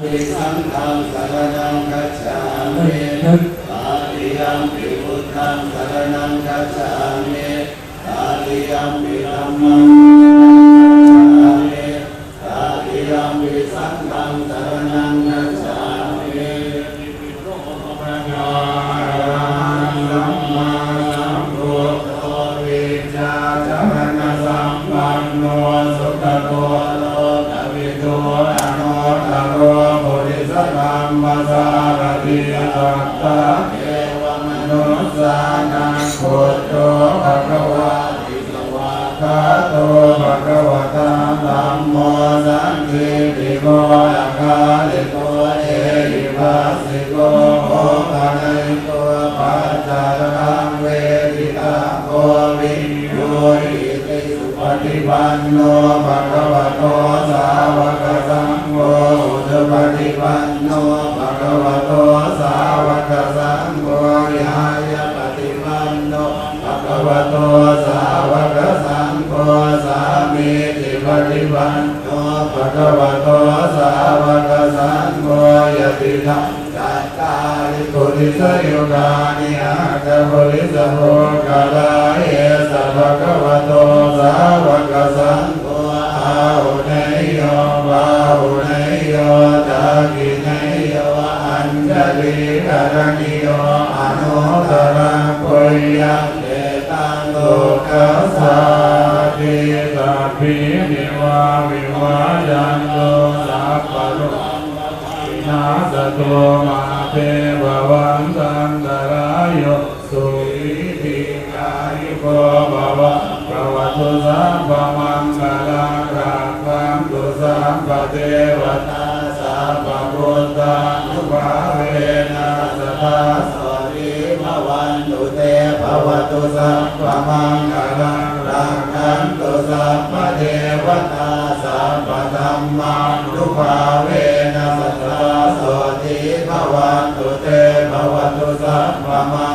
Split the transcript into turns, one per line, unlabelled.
มิสังฆังสรณังคัจฉามิตาติยัมปิพุทธังสรณังคัจฉามิตาติยัมปิธัมมังคัจฉามิตาติยัมปิสังฆังสรณังคัจฉามิสัมมาสัมพุทโธวิชชาจารณะสัมปันโนสุขโตโลกวิทูอนุตตโรปุริสธัมมสารถิสัตตะเทวมนุสสานังพุทโธภควาติสวากขาโตภควตาธัมโมสังฆิติโกอะคาลิโกเอหิปัสสิโกโอภะนัยโกปัจจารังเวทิตาโกวิญโยหิติสุปฏิปันโนภควโตสาวกสังโฆอุชุปฏิปันโนภควโตสาวกสังโฆยายาปฏิปันโนภควโตสาวกสังโฆสามีจิปฏิปันโนภควโตสาวกสังโฆยติธัมจัตตาริปุริสยุกานิอาคาปุริสโภคาลาเอสะภควโตสาวกสังโฆอาหุเนยโยบาหุเนยโยตากิเนยโยอัญจลิกรณิโยอนุตตรังปุญญังเตตังโลกัสสาติสัพพินิวาวิวาจันโตสัพพะโลกวินาศโตมาเตภวังสันตรายโยสุขีติกายุโกภวะภวตุสัพพมังคลังรักขังตุสัพพเทวตาสัพพพุทธานุภาเวนะสัทธาโสติภวันตุเตภวตุสัพพมังคลังรักขังตุสัพพเทวตาสัพพธัมมานุภาเวนะสัทธาโสติภวันตุเตภวตุสัพพมั